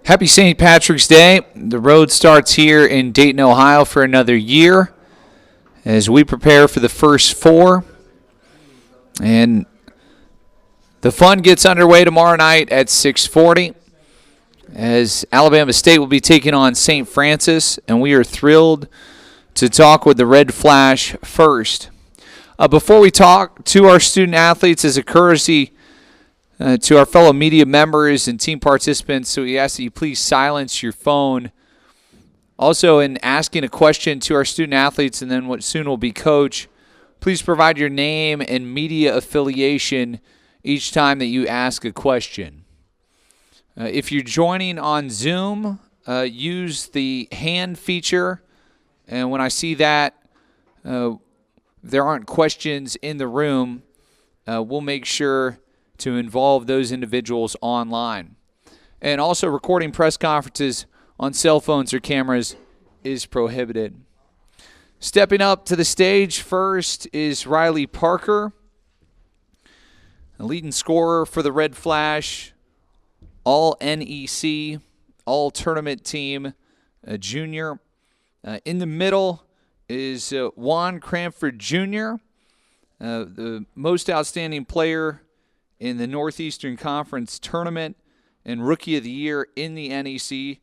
Happy St. Patrick's Day. The road starts here in Dayton, Ohio for another year as we prepare for the first four. And the fun gets underway tomorrow night at 6:40 as Alabama State will be taking on St. Francis, and we are thrilled to talk with the Red Flash first. Before we talk to our student athletes, as a courtesy to our fellow media members and team participants, so we ask that you please silence your phone. Also, in asking a question to our student athletes and then what soon will be coach, please provide your name and media affiliation each time that you ask a question. If you're joining on Zoom, use the hand feature, and when I see that there aren't questions in the room, we'll make sure to involve those individuals online. And also, recording press conferences on cell phones or cameras is prohibited. Stepping up to the stage first is Riley Parker, a leading scorer for the Red Flash, all NEC, all tournament team, a junior. In the middle is Juan Cranford Jr., the most outstanding player in the Northeastern Conference Tournament and Rookie of the Year in the NEC,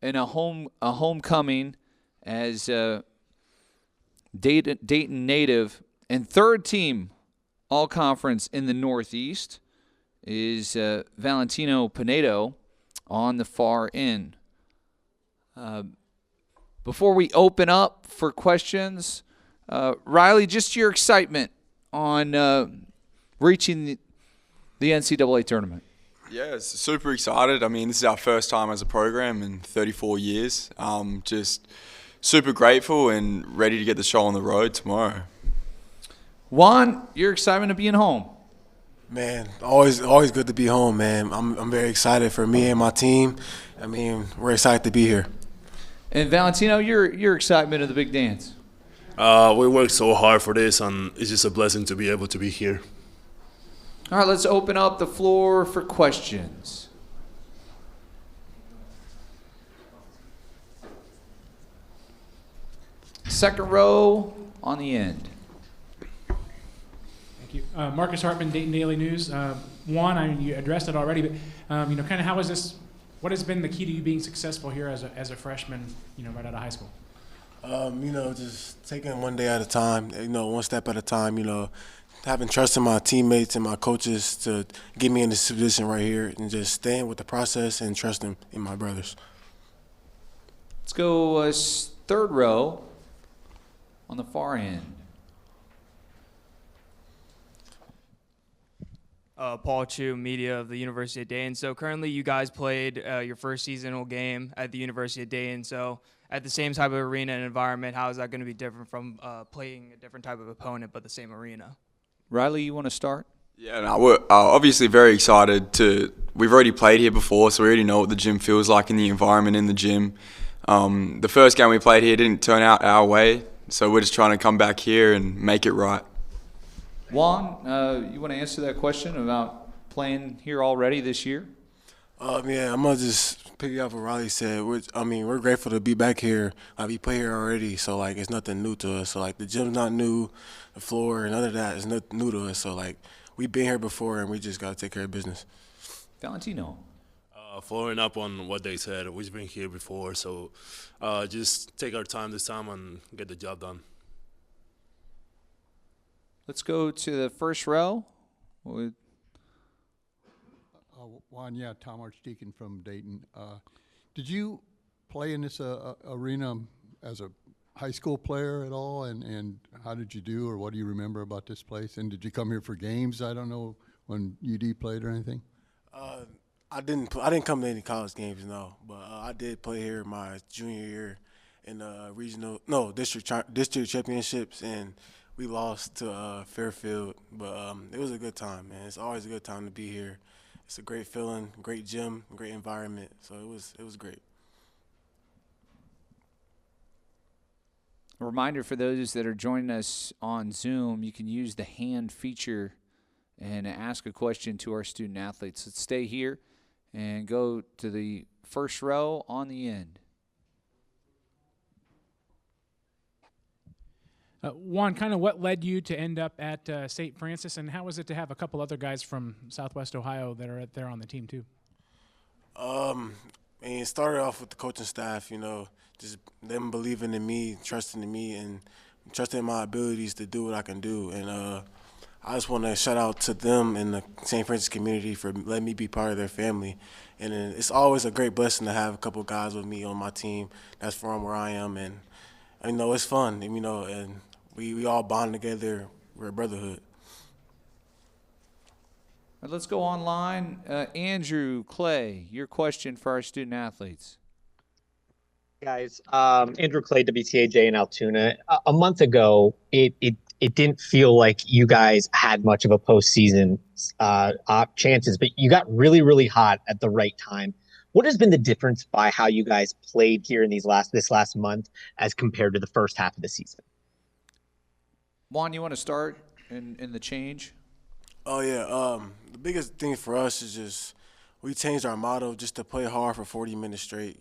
and a homecoming as Dayton native. And third team all-conference in the Northeast is Valentino Pinedo on the far end. Before we open up for questions, Riley, just your excitement on reaching the NCAA tournament. Yeah, it's super excited. I mean, this is our first time as a program in 34 years. Just super grateful and ready to get the show on the road tomorrow. Juan, your excitement of being home. Man, always good to be home, man. I'm very excited for me and my team. I mean, we're excited to be here. And Valentino, your excitement of the big dance. We worked so hard for this, and it's just a blessing to be able to be here. All right, let's open up the floor for questions. Second row on the end. Thank you. Marcus Hartman, Dayton Daily News. Juan, you addressed it already, but kind of how is this? What has been the key to you being successful here as a freshman, right out of high school? Just taking it one day at a time. One step at a time. Having trust in my teammates and my coaches to get me in this position right here, and just staying with the process and trusting in my brothers. Let's go third row on the far end. Paul Chu, media of the University of Dayton. So currently you guys played your first seasonal game at the University of Dayton. So at the same type of arena and environment, how is that going to be different from playing a different type of opponent but the same arena? Riley, you want to start? Yeah, no, we're obviously very excited we've already played here before, so we already know what the gym feels like and the environment in the gym. The first game we played here didn't turn out our way, so we're just trying to come back here and make it right. Juan, you want to answer that question about playing here already this year? Yeah, I'm going to just pick up what Riley said. We're grateful to be back here. We play here already, so, it's nothing new to us. So, the gym's not new, the floor, none of that is nothing new to us. So, we've been here before, and we just got to take care of business. Valentino. Following up on what they said, we've been here before, so just take our time this time and get the job done. Let's go to the first row. Juan, Tom Archdeacon from Dayton. Did you play in this arena as a high school player at all? And how did you do, or what do you remember about this place? And did you come here for games? I don't know, when UD played or anything. I didn't come to any college games, no. But I did play here my junior year in district championships, and we lost to Fairfield. But it was a good time, man. It's always a good time to be here. It's a great feeling, great gym, great environment. So it was great. A reminder for those that are joining us on Zoom, you can use the hand feature and ask a question to our student athletes. Let's stay here and go to the first row on the end. Juan, kind of what led you to end up at St. Francis, and how was it to have a couple other guys from Southwest Ohio that are there on the team too? And it started off with the coaching staff, just them believing in me, trusting in me, and trusting in my abilities to do what I can do. And I just want to shout out to them and the St. Francis community for letting me be part of their family. And it's always a great blessing to have a couple guys with me on my team that's from where I am. And, it's fun, and we all bond together. We're a brotherhood. All right, let's go online. Andrew, Clay, your question for our student athletes. Guys, Andrew Clay, WTAJ in Altoona. A month ago, it didn't feel like you guys had much of a postseason chances, but you got really, really hot at the right time. What has been the difference by how you guys played here in this last month as compared to the first half of the season? Juan, you want to start in the change? Oh, yeah. The biggest thing for us is just we changed our motto just to play hard for 40 minutes straight,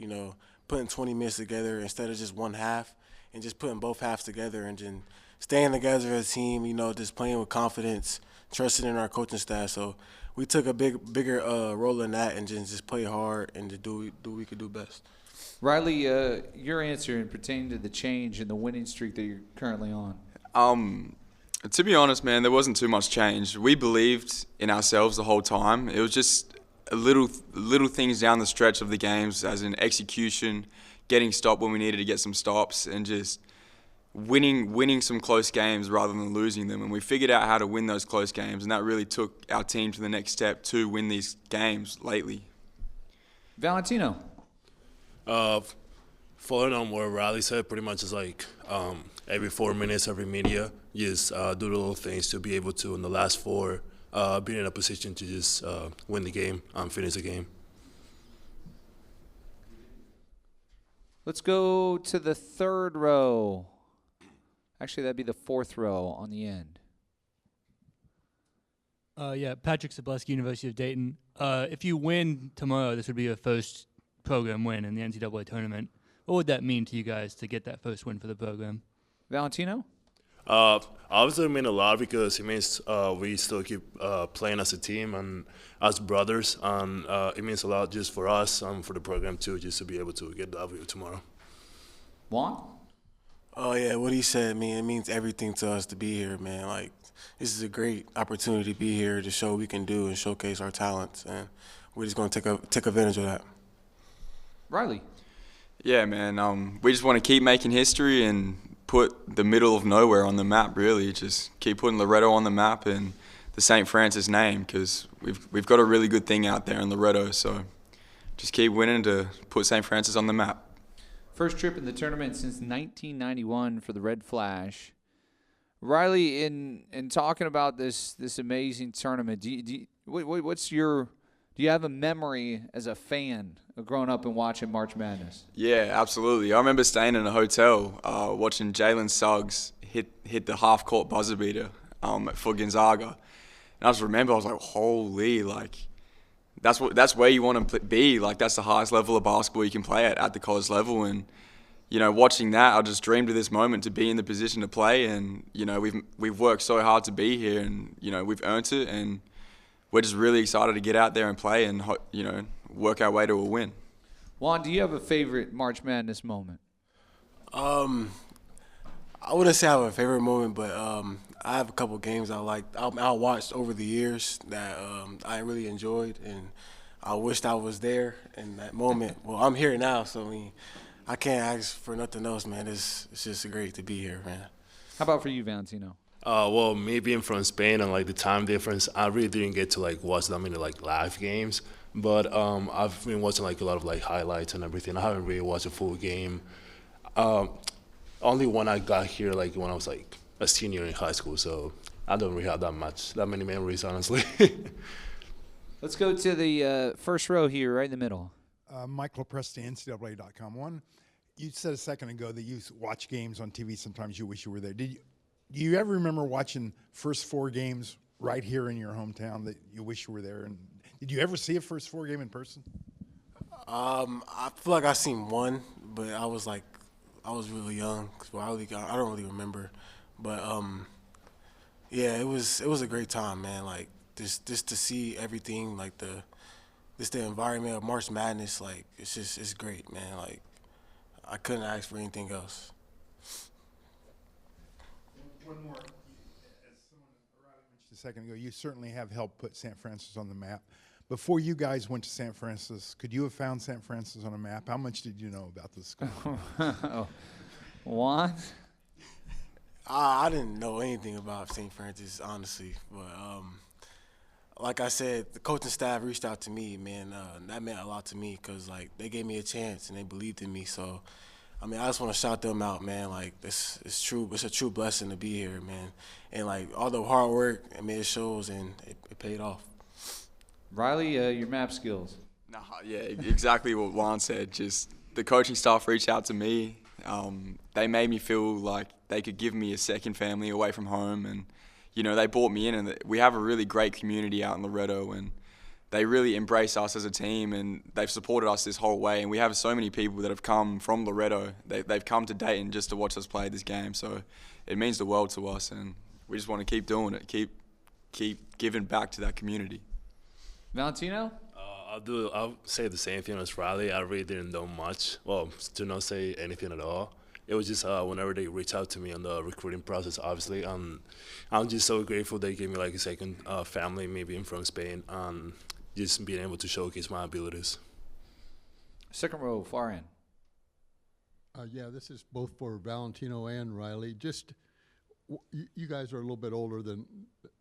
putting 20 minutes together instead of just one half, and just putting both halves together and then staying together as a team, just playing with confidence, trusting in our coaching staff. So we took a bigger role in that and just play hard and to do what we could do best. Riley, your answer in pertaining to the change and the winning streak that you're currently on. To be honest, man, there wasn't too much change. We believed in ourselves the whole time. It was just little things down the stretch of the games, as in execution, getting stopped when we needed to get some stops, and just winning some close games rather than losing them. And we figured out how to win those close games, and that really took our team to the next step to win these games lately. Valentino. Following on what Riley said, pretty much is like every 4 minutes, every media, just do the little things to be able to, in the last four, be in a position to just win the game, finish the game. Let's go to the third row. Actually, that'd be the fourth row on the end. Patrick Sableski, University of Dayton. If you win tomorrow, this would be your first program win in the NCAA Tournament. What would that mean to you guys to get that first win for the program? Valentino? Obviously, it means a lot because it means we still keep playing as a team and as brothers. And it means a lot just for us and for the program, too, just to be able to get the W tomorrow. Juan? Oh, yeah, what he said, it means everything to us to be here, man. Like, this is a great opportunity to be here to show what we can do and showcase our talents. And we're just going to take advantage of that. Riley? Yeah, man. We just want to keep making history and put the middle of nowhere on the map, really. Just keep putting Loretto on the map and the St. Francis name, because we've got a really good thing out there in Loretto. So just keep winning to put St. Francis on the map. First trip in the tournament since 1991 for the Red Flash. Riley, in talking about this amazing tournament, do you have a memory as a fan of growing up and watching March Madness? Yeah, absolutely. I remember staying in a hotel watching Jalen Suggs hit the half-court buzzer beater for Gonzaga. And I just remember, I was like, holy, like, that's where you want to be. Like, that's the highest level of basketball you can play at the college level. And, watching that, I just dreamed of this moment to be in the position to play. And, we've worked so hard to be here and, we've earned it. And we're just really excited to get out there and play and, work our way to a win. Juan, do you have a favorite March Madness moment? I wouldn't say I have a favorite moment, but I have a couple games I watched over the years that I really enjoyed, and I wished I was there in that moment. Well, I'm here now, so I can't ask for nothing else, man. It's just great to be here, man. How about for you, Valentino? Well, me being from Spain and the time difference, I really didn't get to watch that many live games. But I've been watching a lot of highlights and everything. I haven't really watched a full game. Only when I got here when I was a senior in high school, so I don't really have that many memories, honestly. Let's go to the first row here, right in the middle. Michael Presti, NCAA.com. One, you said a second ago that you watch games on TV. Sometimes you wish you were there. Do you ever remember watching first four games right here in your hometown that you wish you were there? And Did you ever see a first four game in person? I feel like I seen one, but I was really young, so I don't really remember. But yeah, it was a great time, man. Like just to see everything, like the environment of March Madness, like it's great, man. Like I couldn't ask for anything else. One more. As someone mentioned a second ago, you certainly have helped put St. Francis on the map. Before you guys went to St. Francis, could you have found St. Francis on a map? How much did you know about this school? Juan? I didn't know anything about St. Francis, honestly. But like I said, the coaching staff reached out to me, man. That meant a lot to me because, like, they gave me a chance and they believed in me. So, I mean, I just want to shout them out, man. Like, it's true. It's a true blessing to be here, man. And, like, all the hard work, I mean, it shows and it paid off. Riley, your map skills. Nah, yeah, exactly what Juan said. Just the coaching staff reached out to me. They made me feel like they could give me a second family away from home, and they brought me in. And we have a really great community out in Loretto, and they really embrace us as a team, and they've supported us this whole way. And we have so many people that have come from Loretto. They've come to Dayton just to watch us play this game. So it means the world to us, and we just want to keep doing it, keep giving back to that community. Valentino? I'll say the same thing as Riley. I really didn't know much. Well, to not say anything at all. It was just whenever they reached out to me on the recruiting process, obviously. I'm just so grateful they gave me like a second family, maybe from Spain, and just being able to showcase my abilities. Second row, far end. Yeah, this is both for Valentino and Riley. Just you guys are a little bit older than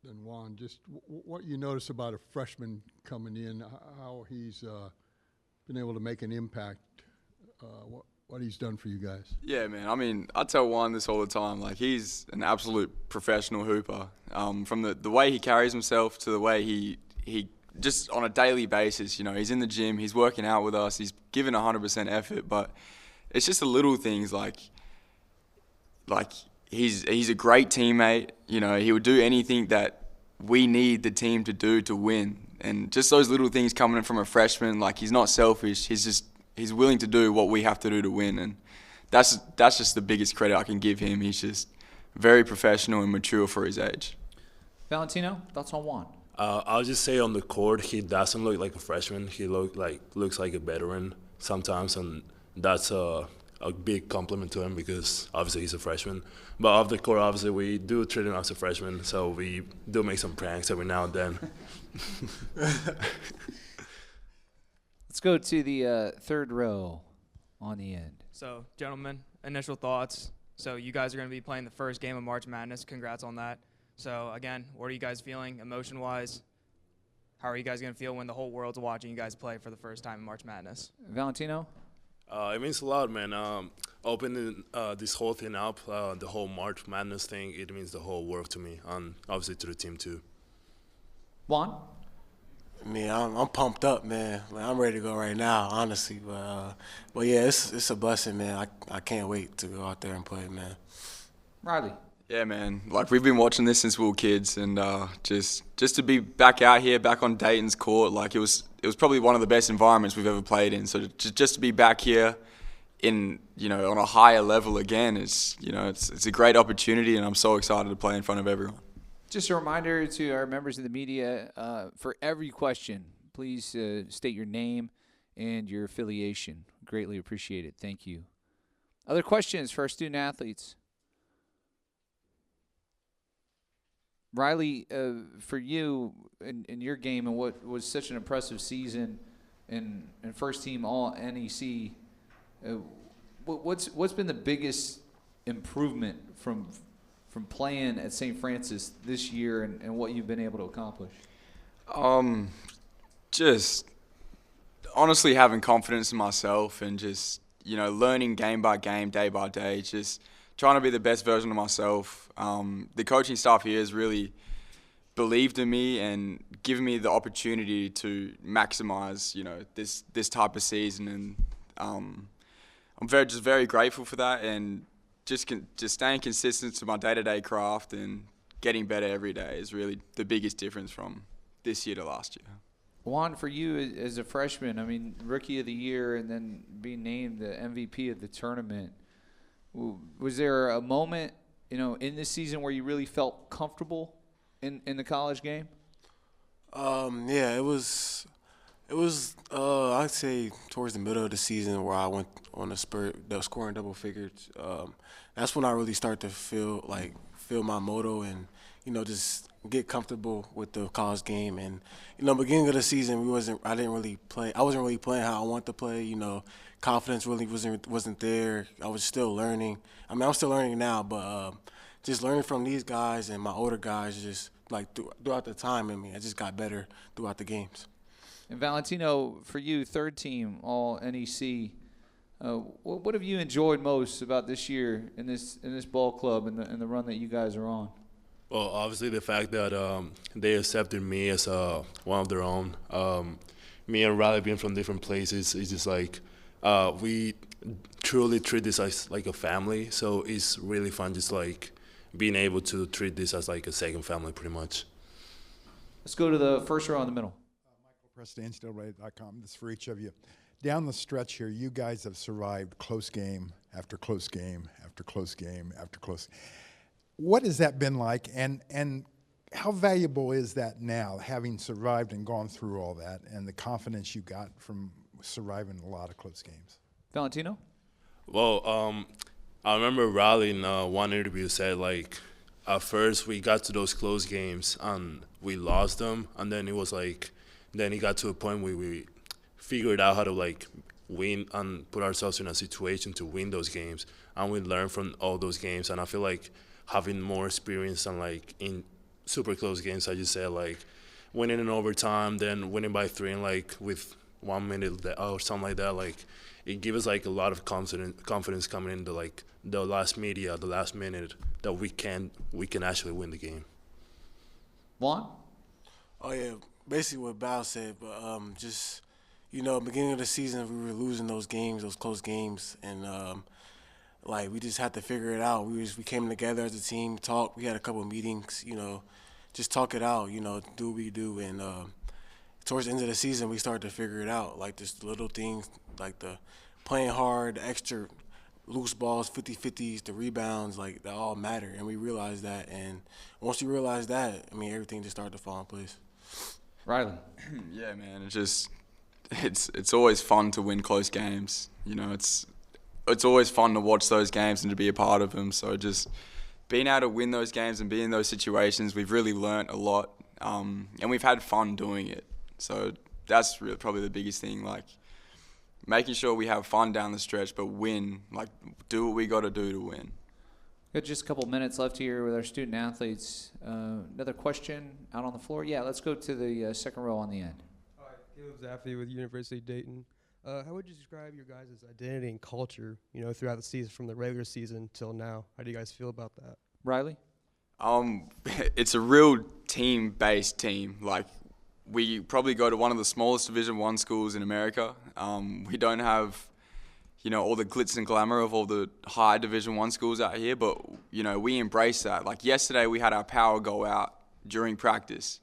Juan. Just what you notice about a freshman coming in, how he's been able to make an impact, what he's done for you guys. Yeah, man. I mean, I tell Juan this all the time. Like, he's an absolute professional hooper. From the way he carries himself to the way he just on a daily basis, he's in the gym, he's working out with us, he's giving 100% effort. But it's just the little things like he's a great teammate. He would do anything that we need the team to do to win. And just those little things coming in from a freshman, like, he's not selfish. He's willing to do what we have to do to win. And that's just the biggest credit I can give him. He's just very professional and mature for his age. Valentino, thoughts on Juan? I'll just say on the court, he doesn't look like a freshman. He looks like a veteran sometimes, and that's a big compliment to him because obviously he's a freshman. But off the court, obviously, we do treat him as a freshman, so we do make some pranks every now and then. Let's go to the third row on the end. So, gentlemen, initial thoughts. So you guys are going to be playing the first game of March Madness. Congrats on that. So, again, what are you guys feeling emotion-wise? How are you guys going to feel when the whole world's watching you guys play for the first time in March Madness? Valentino? It means a lot, man. Opening this whole thing up, the whole March Madness thing, it means the whole world to me, and obviously to the team too. Juan? I mean, I'm pumped up, man. Like, I'm ready to go right now, honestly. But yeah, it's a blessing, man. I can't wait to go out there and play, man. Riley? Yeah, man. Like, we've been watching this since we were kids, and just to be back out here, back on Dayton's court, like, it was probably one of the best environments we've ever played in. So just to be back here in, on a higher level again, it's a great opportunity, and I'm so excited to play in front of everyone. Just a reminder to our members of the media, for every question, please state your name and your affiliation. Greatly appreciate it. Thank you. Other questions for our student athletes? Riley, for you in your game and what was such an impressive season and first team all NEC, what's been the biggest improvement from playing at St. Francis this year and what you've been able to accomplish? Just honestly having confidence in myself and just, learning game by game, day by day, just trying to be the best version of myself. The coaching staff here has really believed in me and given me the opportunity to maximize, this type of season. And I'm very grateful for that, and just staying consistent to my day-to-day craft and getting better every day is really the biggest difference from this year to last year. Juan, for you as a freshman, I mean, Rookie of the Year and then being named the MVP of the tournament, was there a moment, in this season where you really felt comfortable in the college game? Yeah, it was. I'd say towards the middle of the season where I went on a spurt, scoring double figures. That's when I really start to feel my moto and just get comfortable with the college game. And beginning of the season, I wasn't really playing how I want to play. Confidence really wasn't there. I was still learning. I mean, I'm still learning now, but just learning from these guys and my older guys, just throughout the time. I mean, I just got better throughout the games. And Valentino, for you, third team All NEC. What have you enjoyed most about this year in this ball club and the run that you guys are on? Well, obviously the fact that they accepted me as one of their own. Me and Riley being from different places, it's just like we truly treat this as like a family. So it's really fun, just like being able to treat this as like a second family, pretty much. Let's go to the first row in the middle. PressNCAA.com. This is for each of you. Down the stretch here, you guys have survived close game after close game after close game after close. What has that been like, and how valuable is that now, having survived and gone through all that, and the confidence you got from surviving a lot of close games? Valentino? Well, I remember Riley in one interview said, like, at first we got to those close games and we lost them, and then it was like, then it got to a point where we figured out how to like win and put ourselves in a situation to win those games, and we learned from all those games. And I feel like having more experience and like in super close games, I just said like winning in overtime, then winning by 3 and like with 1 minute or something like that, like it gives us like a lot of confidence coming into like the last minute that we can actually win the game. Juan? Oh yeah, basically what Bao said, but just beginning of the season we were losing those games, those close games, and like we just had to figure it out. We came together as a team, talked. We had a couple of meetings, just talk it out, do what we do, and towards the end of the season we started to figure it out, like just little things, like the playing hard, the extra loose balls, 50-50s, the rebounds, like they all matter, and we realized that. And once you realize that, I mean, everything just started to fall in place. Riley? Yeah, man, it's always fun to win close games. It's always fun to watch those games and to be a part of them. So just being able to win those games and be in those situations, we've really learnt a lot, and we've had fun doing it. So that's really probably the biggest thing, like making sure we have fun down the stretch, but win, like do what we got to do to win. Got just a couple minutes left here with our student athletes. Another question out on the floor? Yeah, let's go to the second row on the end. All right, Caleb Zaffey with University of Dayton. How would you describe your guys' identity and culture, throughout the season, from the regular season till now? How do you guys feel about that? Riley? It's a real team-based team. Like, we probably go to one of the smallest Division I schools in America. We don't have, all the glitz and glamour of all the high Division I schools out here, but, we embrace that. Like, yesterday we had our power go out during practice,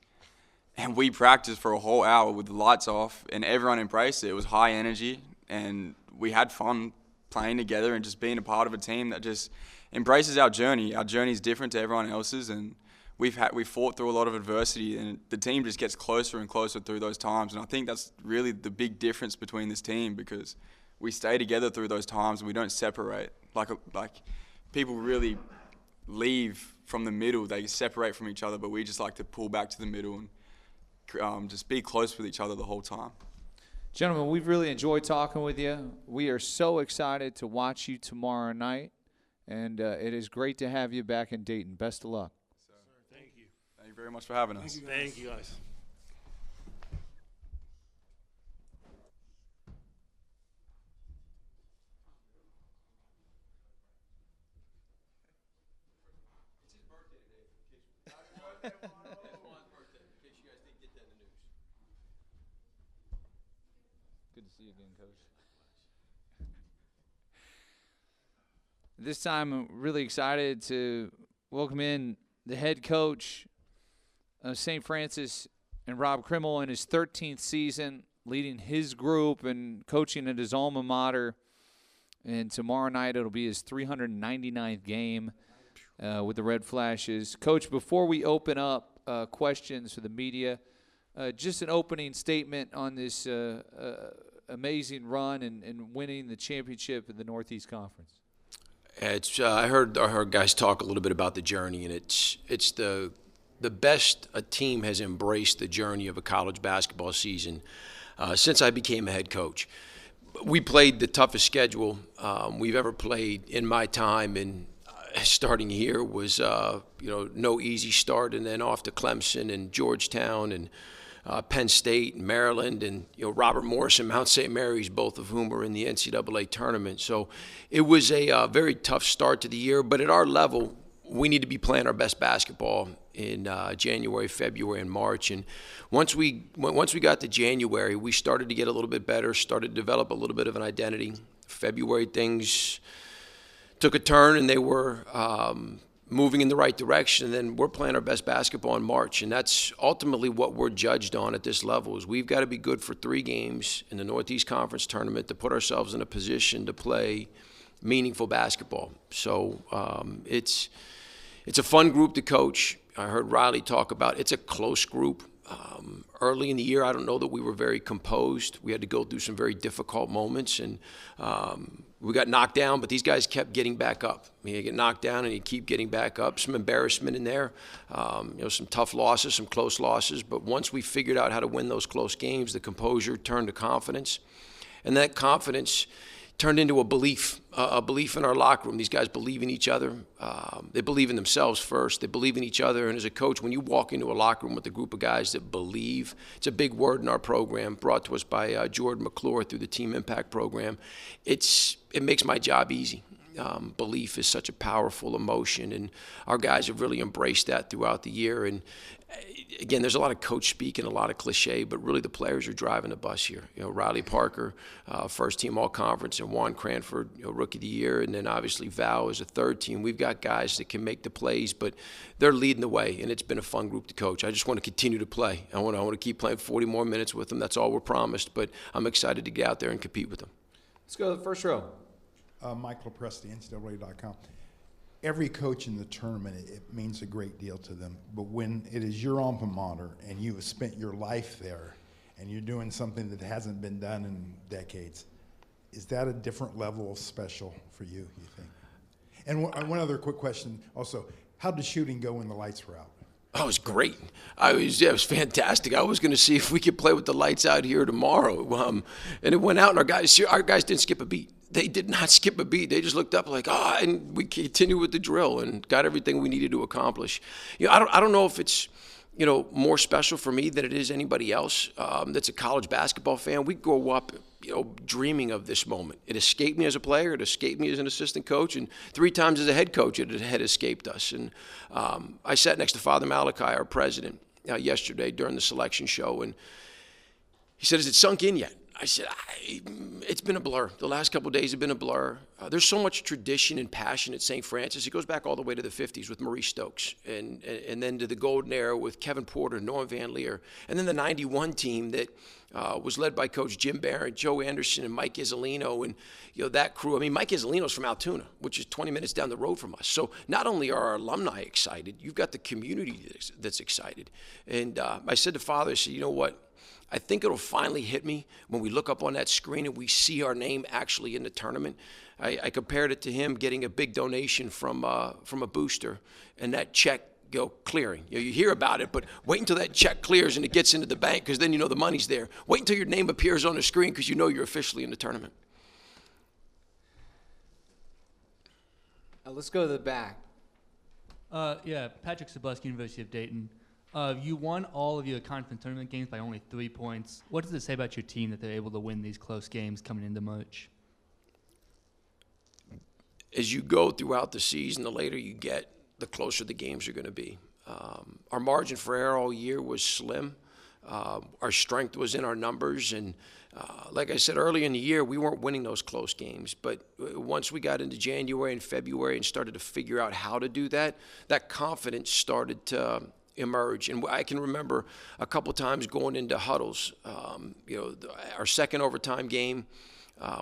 and we practiced for a whole hour with the lights off, and everyone embraced it. It was high energy, and we had fun playing together and just being a part of a team that just embraces our journey. Our journey is different to everyone else's, and we fought through a lot of adversity, and the team just gets closer and closer through those times. And I think that's really the big difference between this team, because we stay together through those times and we don't separate. Like people really leave from the middle, they separate from each other, but we just like to pull back to the middle and just be close with each other the whole time. Gentlemen, we've really enjoyed talking with you. We are so excited to watch you tomorrow night, and it is great to have you back in Dayton. Best of luck. Thank you. Thank you very much for having us. Thank you, guys. Good to see you again, Coach. This time, I'm really excited to welcome in the head coach of St. Francis And Rob Krimmel in his 13th season, leading his group and coaching at his alma mater. And tomorrow night it'll be his 399th game with the Red Flashes. Coach, before we open up questions for the media, just an opening statement on this amazing run and winning the championship in the Northeast Conference. I heard guys talk a little bit about the journey, and it's the best a team has embraced the journey of a college basketball season since I became a head coach. We played the toughest schedule we've ever played in my time, and starting here was no easy start, and then off to Clemson and Georgetown and Penn State and Maryland, and Robert Morris and Mount St. Mary's, both of whom were in the NCAA tournament. So it was a very tough start to the year, but at our level, we need to be playing our best basketball in January, February, and March. And once we got to January, we started to get a little bit better, started to develop a little bit of an identity. February, things took a turn, and they were moving in the right direction. And then we're playing our best basketball in March, and that's ultimately what we're judged on at this level. Is we've got to be good for 3 games in the Northeast Conference tournament to put ourselves in a position to play meaningful basketball. So it's a fun group to coach. I heard Riley talk about it's a close group. Early in the year, I don't know that we were very composed. We had to go through some very difficult moments, and we got knocked down, but these guys kept getting back up. You get knocked down and you keep getting back up. Some embarrassment in there, some tough losses, some close losses. But once we figured out how to win those close games, the composure turned to confidence, and that confidence turned into a belief in our locker room. These guys believe in each other. They believe in themselves first. They believe in each other. And as a coach, when you walk into a locker room with a group of guys that believe, it's a big word in our program, brought to us by Jordan McClure through the Team Impact program. It makes my job easy. Belief is such a powerful emotion, and our guys have really embraced that throughout the year. And again, there's a lot of coach speak and a lot of cliche, but really the players are driving the bus here. Riley Parker, first team all-conference, and Juan Cranford, rookie of the year, and then obviously Val is a third team. We've got guys that can make the plays, but they're leading the way, and it's been a fun group to coach. I just want to continue to play. I want to keep playing 40 more minutes with them. That's all we're promised, but I'm excited to get out there and compete with them. Let's go to the first row. Michael Presti, NCAA.com. Every coach in the tournament, it means a great deal to them. But when it is your alma mater and you have spent your life there and you're doing something that hasn't been done in decades, is that a different level of special for you think? And one other quick question also, how did shooting go when the lights were out? Oh, it was great. It was fantastic. I was going to see if we could play with the lights out here tomorrow. And it went out, and our guys didn't skip a beat. They did not skip a beat. They just looked up like, and we continued with the drill and got everything we needed to accomplish. I don't know if it's, more special for me than it is anybody else that's a college basketball fan. We grow up, dreaming of this moment. It escaped me as a player. It escaped me as an assistant coach. And 3 times as a head coach, it had escaped us. And I sat next to Father Malachi, our president, yesterday during the selection show. And he said, has it sunk in yet? I said, it's been a blur. The last couple of days have been a blur. There's so much tradition and passion at St. Francis. It goes back all the way to the 50s with Maurice Stokes, and then to the golden era with Kevin Porter, Norm Van Leer, and then the 91 team that was led by Coach Jim Barron, Joe Anderson, and Mike Isolino, and that crew. I mean, Mike Isolino's from Altoona, which is 20 minutes down the road from us. So not only are our alumni excited, you've got the community that's excited. And I said to Father, I said, you know what? I think it'll finally hit me when we look up on that screen and we see our name actually in the tournament. I compared it to him getting a big donation from a booster and that check clearing. You hear about it, but wait until that check clears and it gets into the bank, because then the money's there. Wait until your name appears on the screen, because you're officially in the tournament. Let's go to the back. Patrick Sableski, University of Dayton. You won all of your conference tournament games by only 3 points. What does it say about your team that they're able to win these close games coming into March? As you go throughout the season, the later you get, the closer the games are going to be. Our margin for error all year was slim. Our strength was in our numbers, and like I said earlier in the year, we weren't winning those close games. But once we got into January and February and started to figure out how to do that, that confidence started to emerge. And I can remember a couple times going into huddles. Our second overtime game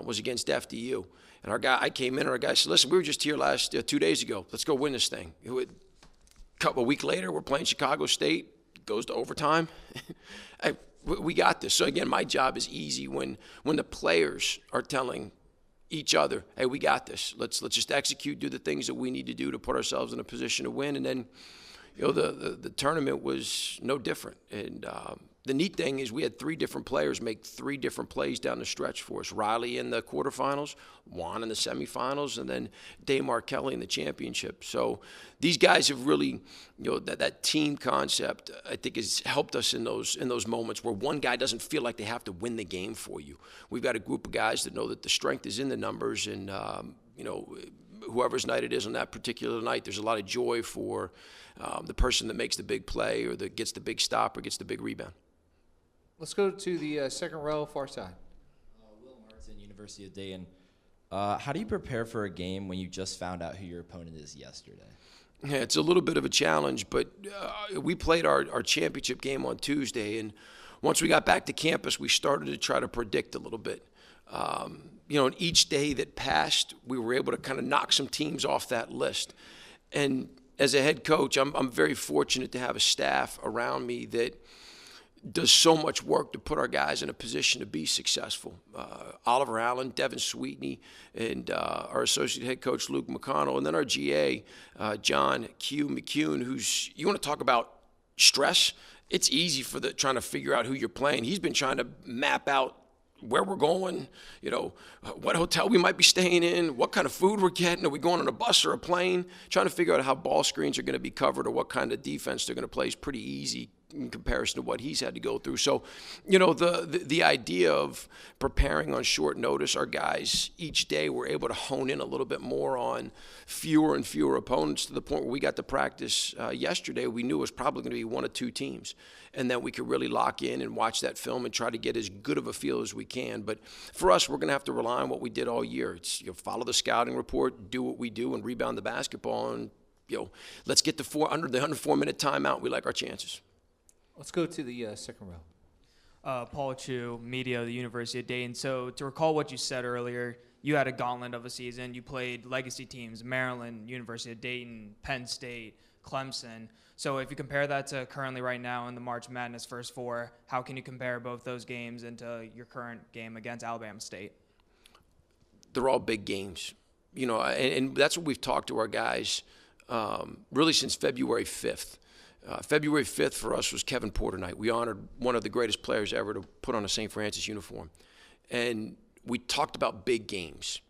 was against FDU. And I came in, and our guy said, listen, we were just here 2 days ago. Let's go win this thing. A week later, we're playing Chicago State. It goes to overtime. We got this. So, again, my job is easy when the players are telling each other, hey, we got this. Let's just execute, do the things that we need to do to put ourselves in a position to win. And then, the tournament was no different. And the neat thing is we had 3 different players make 3 different plays down the stretch for us. Riley in the quarterfinals, Juan in the semifinals, and then Damar Kelly in the championship. So these guys have really, that team concept, I think, has helped us in those moments where one guy doesn't feel like they have to win the game for you. We've got a group of guys that know that the strength is in the numbers, and whoever's night it is on that particular night, there's a lot of joy for the person that makes the big play or that gets the big stop or gets the big rebound. Let's go to the second row, far side. Will Martin, University of Dayton. How do you prepare for a game when you just found out who your opponent is yesterday? Yeah, it's a little bit of a challenge, but we played our championship game on Tuesday, and once we got back to campus, we started to try to predict a little bit. And each day that passed, we were able to kind of knock some teams off that list. And as a head coach, I'm very fortunate to have a staff around me that does so much work to put our guys in a position to be successful. Oliver Allen, Devin Sweetney, and our associate head coach, Luke McConnell, and then our GA, John Q. McCune, you want to talk about stress? It's easy for trying to figure out who you're playing. He's been trying to map out where we're going, what hotel we might be staying in, what kind of food we're getting, are we going on a bus or a plane, trying to figure out how ball screens are going to be covered or what kind of defense they're going to play is pretty easy in comparison to what he's had to go through. So, the idea of preparing on short notice, our guys each day were able to hone in a little bit more on fewer and fewer opponents to the point where we got to practice yesterday. We knew it was probably going to be 1 or 2 teams, and then we could really lock in and watch that film and try to get as good of a feel as we can. But for us, we're going to have to rely on what we did all year. It's follow the scouting report, do what we do, and rebound the basketball, and let's get under the 4-minute timeout. We like our chances. Let's go to the second row. Paul Chu, media of the University of Dayton. So to recall what you said earlier, you had a gauntlet of a season. You played legacy teams, Maryland, University of Dayton, Penn State, Clemson. So if you compare that to currently right now in the March Madness first 4, how can you compare both those games into your current game against Alabama State? They're all big games, and that's what we've talked to our guys really since February 5th. February 5th for us was Kevin Porter night. We honored one of the greatest players ever to put on a St. Francis uniform. And we talked about big games.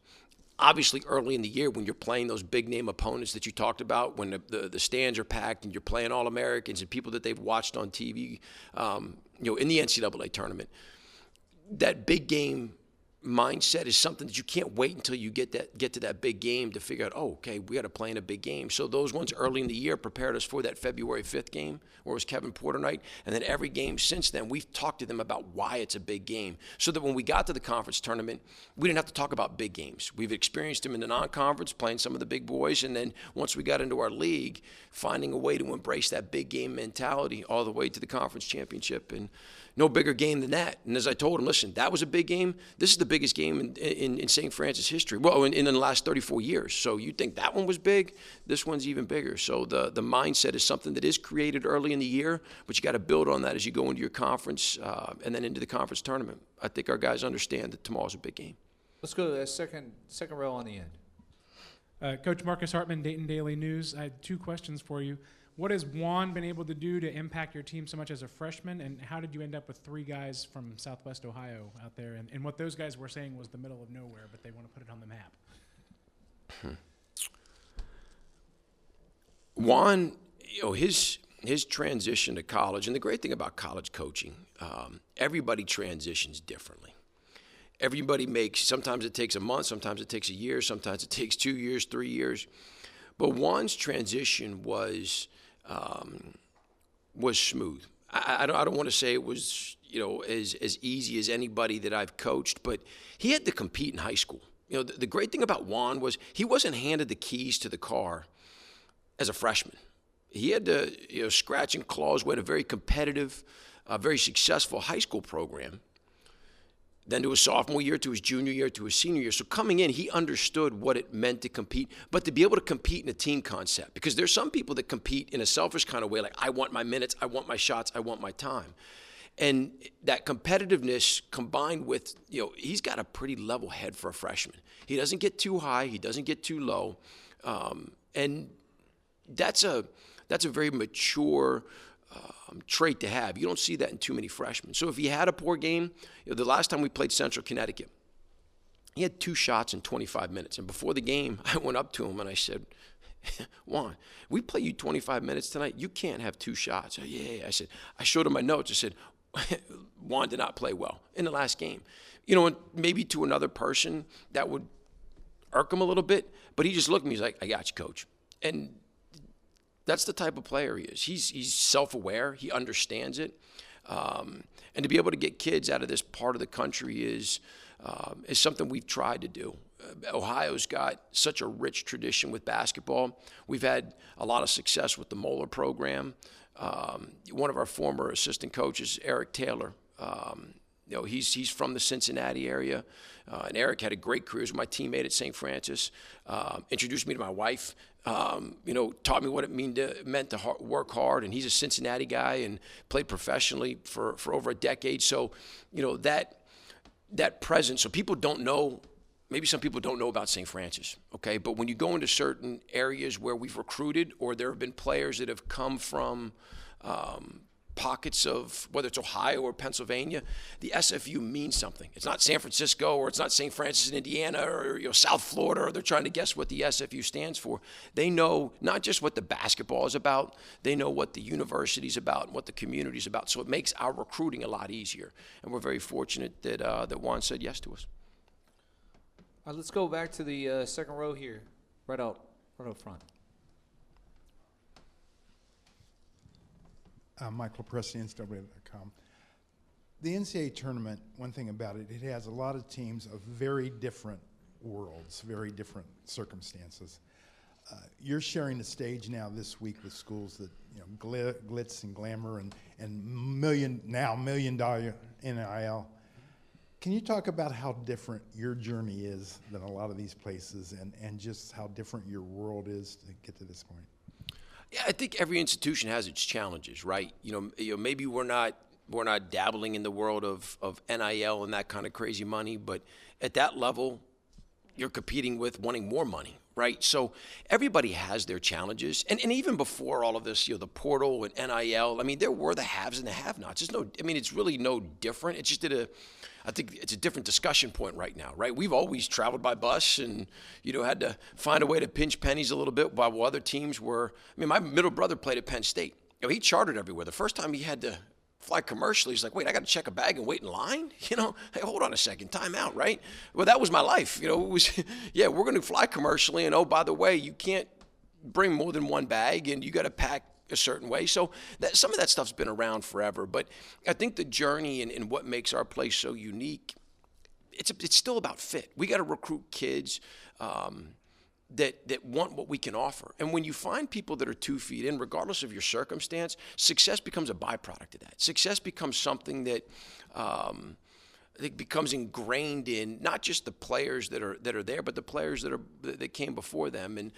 Obviously, early in the year when you're playing those big-name opponents that you talked about, when the stands are packed and you're playing All-Americans and people that they've watched on TV, in the NCAA tournament, that big game mindset is something that you can't wait until you get to that big game to figure out, okay, we got to play in a big game. So those ones early in the year prepared us for that February 5th game where it was Kevin Porter night. And then every game since then, we've talked to them about why it's a big game so that when we got to the conference tournament, we didn't have to talk about big games. We've experienced them in the non-conference, playing some of the big boys. And then once we got into our league, finding a way to embrace that big game mentality all the way to the conference championship. And no bigger game than that. And as I told him, listen, that was a big game. This is the biggest game in St. Francis history. Well, in the last 34 years. So you think that one was big? This one's even bigger. So the mindset is something that is created early in the year, but you got to build on that as you go into your conference and then into the conference tournament. I think our guys understand that tomorrow's a big game. Let's go to the second row on the end. Coach Marcus Hartman, Dayton Daily News. I had 2 questions for you. What has Juan been able to do to impact your team so much as a freshman, and how did you end up with 3 guys from Southwest Ohio out there? And what those guys were saying was the middle of nowhere, but they want to put it on the map. Juan, his transition to college, and the great thing about college coaching, everybody transitions differently. Everybody sometimes it takes a month, sometimes it takes a year, sometimes it takes 2 years, 3 years. But Juan's transition was smooth. I don't want to say it was as easy as anybody that I've coached, but he had to compete in high school. The great thing about Juan was he wasn't handed the keys to the car as a freshman. he had to scratch and claws with a very competitive, very successful high school program. Then to his sophomore year, to his junior year, to his senior year. So coming in, he understood what it meant to compete, but to be able to compete in a team concept. Because there's some people that compete in a selfish kind of way, like I want my minutes, I want my shots, I want my time. And that competitiveness combined with, he's got a pretty level head for a freshman. He doesn't get too high, he doesn't get too low. And that's a very mature trait to have. You don't see that in too many freshmen. So if he had a poor game, the last time we played Central Connecticut, he had 2 shots in 25 minutes. And before the game, I went up to him and I said, Juan, we play you 25 minutes tonight. You can't have 2 shots. Yeah. I said, I showed him my notes. I said, Juan did not play well in the last game. And maybe to another person that would irk him a little bit, but he just looked at me. He's like, I got you, coach. And that's the type of player he is. He's self-aware. He understands it. And to be able to get kids out of this part of the country is something we've tried to do. Ohio's got such a rich tradition with basketball. We've had a lot of success with the Moeller program. One of our former assistant coaches, Eric Taylor, he's from the Cincinnati area. And Eric had a great career. He was my teammate at St. Francis. Introduced me to my wife. Taught me what it meant to work hard. And he's a Cincinnati guy and played professionally for over a decade. So, that presence. So people don't know. Maybe some people don't know about St. Francis, okay? But when you go into certain areas where we've recruited or there have been players that have come from pockets of, whether it's Ohio or Pennsylvania, the SFU means something. It's not San Francisco or it's not St. Francis in Indiana or South Florida, or they're trying to guess what the SFU stands for. They know not just what the basketball is about, they know what the university's about and what the community's about. So it makes our recruiting a lot easier. And we're very fortunate that Juan said yes to us. Let's go back to the second row here, right out front. Michael Presti, NCAA.com. The NCAA tournament, one thing about it, it has a lot of teams of very different worlds, very different circumstances. You're sharing the stage now this week with schools that, glitz and glamour and $1 million NIL. Can you talk about how different your journey is than a lot of these places and just how different your world is to get to this point? Yeah, I think every institution has its challenges, right? Maybe we're not dabbling in the world of NIL and that kind of crazy money, but at that level, you're competing with wanting more money, right? So everybody has their challenges. And even before all of this, the portal and NIL, there were the haves and the have-nots. It's really no different. It's just I think it's a different discussion point right now, right? We've always traveled by bus and, had to find a way to pinch pennies a little bit while other teams were. My middle brother played at Penn State. He chartered everywhere. The first time he had to fly commercially, he's like, wait, I got to check a bag and wait in line? Hey, hold on a second, time out, right? Well, that was my life. It was, we're going to fly commercially, and oh, by the way, you can't bring more than one bag, and you got to pack a certain way. So some of that stuff's been around forever. But I think the journey and what makes our place so unique, it's still about fit. We got to recruit kids that want what we can offer. And when you find people that are 2 feet in, regardless of your circumstance, success becomes a byproduct of that. Success becomes something that I think becomes ingrained in not just the players that are there, but the players that came before them. And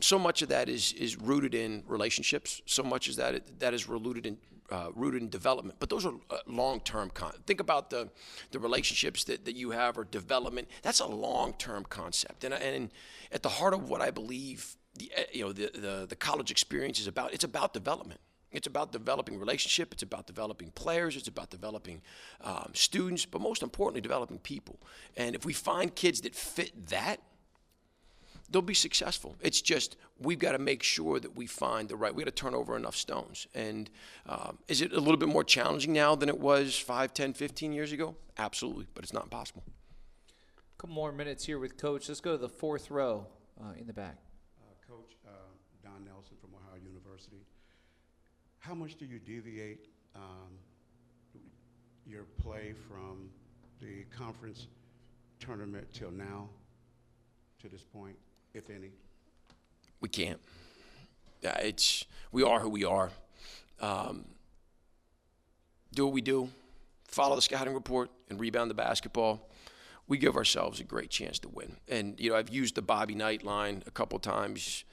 so much of that is rooted in relationships. So much is that is rooted in development. But those are long-term. Think about the relationships that you have or development. That's a long-term concept. And at the heart of what I believe the college experience is about, it's about development. It's about developing relationship. It's about developing players. It's about developing students, but most importantly, developing people. And if we find kids that fit that, they'll be successful. It's just we've got to make sure that we find the right. We got to turn over enough stones. And is it a little bit more challenging now than it was 5, 10, 15 years ago? Absolutely, but it's not impossible. A couple more minutes here with Coach. Let's go to the fourth row in the back. Coach Don Nelson from Ohio University. How much do you deviate your play from the conference tournament till now, to this point, if any? We can't. Yeah, we are who we are. Do what we do, follow the scouting report, and rebound the basketball. We give ourselves a great chance to win. And, I've used the Bobby Knight line a couple times.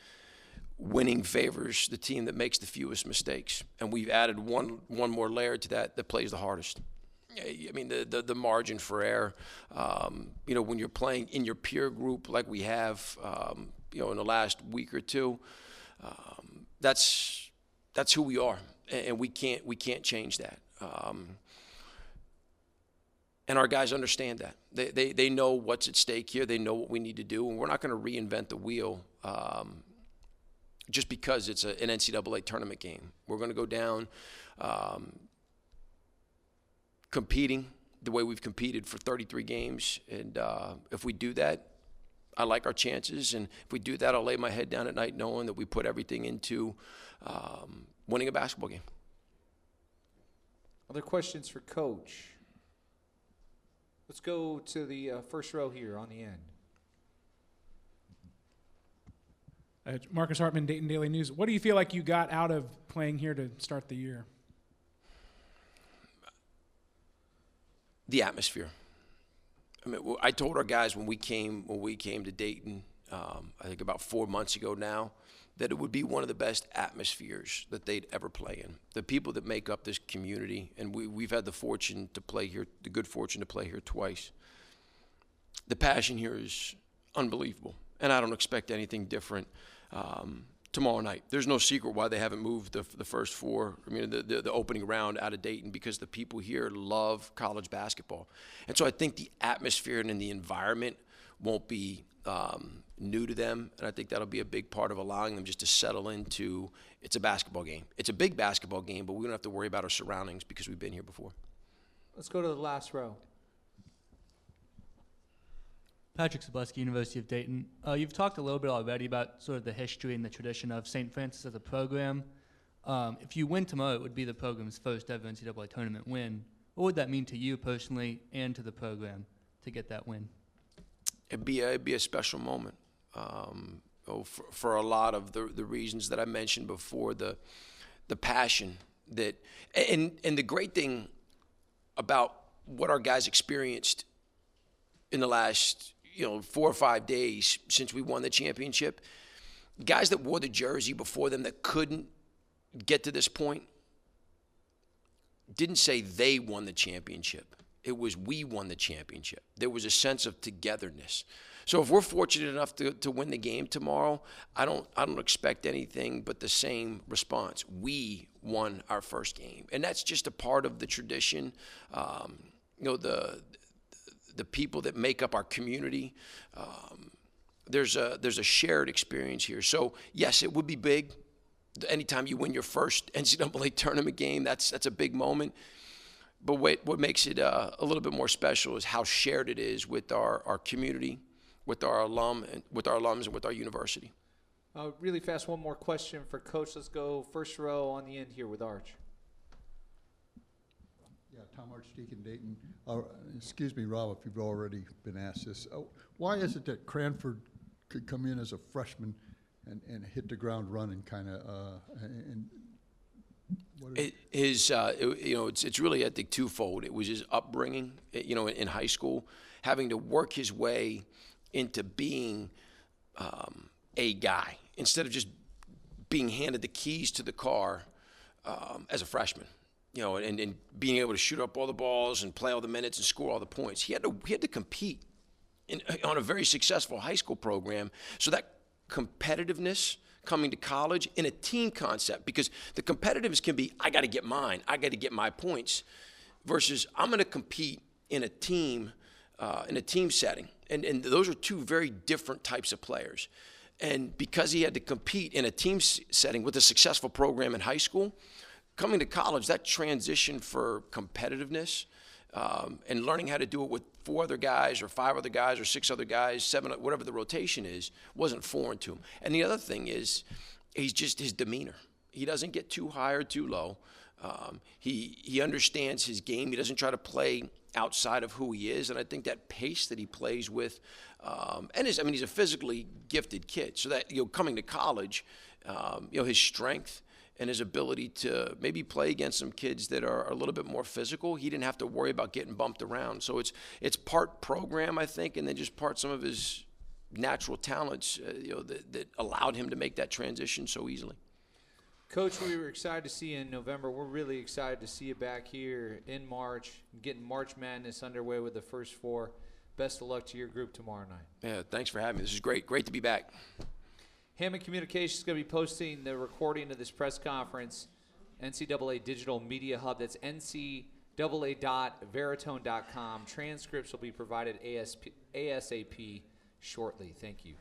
Winning favors the team that makes the fewest mistakes. And we've added one more layer to that plays the hardest. I mean, the margin for error, when you're playing in your peer group like we have, in the last week or two, that's who we are. And we can't change that. And our guys understand that. They know what's at stake here. They know what we need to do. And we're not going to reinvent the wheel just because it's an NCAA tournament game. We're going to go down competing the way we've competed for 33 games. And if we do that, I like our chances. And if we do that, I'll lay my head down at night knowing that we put everything into winning a basketball game. Other questions for Coach? Let's go to the first row here on the end. Marcus Hartman, Dayton Daily News. What do you feel like you got out of playing here to start the year? The atmosphere. I mean, I told our guys when we came to Dayton, I think about 4 months ago now, that it would be one of the best atmospheres that they'd ever play in. The people that make up this community, and we've had the good fortune to play here twice. The passion here is unbelievable, and I don't expect anything different tomorrow night. There's no secret why they haven't moved the first four, the opening round out of Dayton, because the people here love college basketball. And so I think the atmosphere and the environment won't be new to them, and I think that'll be a big part of allowing them just to settle into it's a basketball game. It's a big basketball game, but we don't have to worry about our surroundings because we've been here before. Let's go to the last row. Patrick Zableski, University of Dayton. You've talked a little bit already about sort of the history and the tradition of St. Francis as a program. If you win tomorrow, it would be the program's first ever NCAA tournament win. What would that mean to you personally and to the program to get that win? It'd be a special moment. For a lot of the reasons that I mentioned before, the passion that, and the great thing about what our guys experienced in the last 4 or 5 days since we won the championship, guys that wore the jersey before them that couldn't get to this point didn't say they won the championship. It was we won the championship. There was a sense of togetherness. So if we're fortunate enough to win the game tomorrow, I don't expect anything but the same response. We won our first game, and that's just a part of the tradition. The people that make up our community. There's a shared experience here. So yes, it would be big. Anytime you win your first NCAA tournament game, that's a big moment. But what makes it a little bit more special is how shared it is with our community, with our alums, and with our university. Really fast, one more question for Coach. Let's go first row on the end here with Arch. Yeah, Tom Arch, Deacon Dayton. Excuse me, Rob, if you've already been asked this. Why is it that Cranford could come in as a freshman and hit the ground running kind of it's really, I think, twofold. It was his upbringing, in high school, having to work his way into being a guy instead of just being handed the keys to the car as a freshman, and being able to shoot up all the balls and play all the minutes and score all the points. He had to compete on a very successful high school program. So that competitiveness coming to college in a team concept, because the competitiveness can be, I got to get mine, I got to get my points, versus I'm going to compete in a team setting. And those are two very different types of players. And because he had to compete in a team setting with a successful program in high school, coming to college, that transition for competitiveness and learning how to do it with 4 other guys or 5 other guys or 6 other guys, 7, whatever the rotation is, wasn't foreign to him. And the other thing is, he's just his demeanor. He doesn't get too high or too low. He understands his game. He doesn't try to play outside of who he is. And I think that pace that he plays with, he's a physically gifted kid. So that, coming to college, his strength and his ability to maybe play against some kids that are a little bit more physical. He didn't have to worry about getting bumped around. So it's part program, I think, and then just part some of his natural talents, that allowed him to make that transition so easily. Coach, we were excited to see you in November. We're really excited to see you back here in March, getting March Madness underway with the first four. Best of luck to your group tomorrow night. Yeah, thanks for having me. This is great. Great to be back. Hammond Communications is going to be posting the recording of this press conference, NCAA Digital Media Hub. That's ncaa.veritone.com. Transcripts will be provided ASAP shortly. Thank you.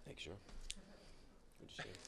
Thanks, sir. Good to see you.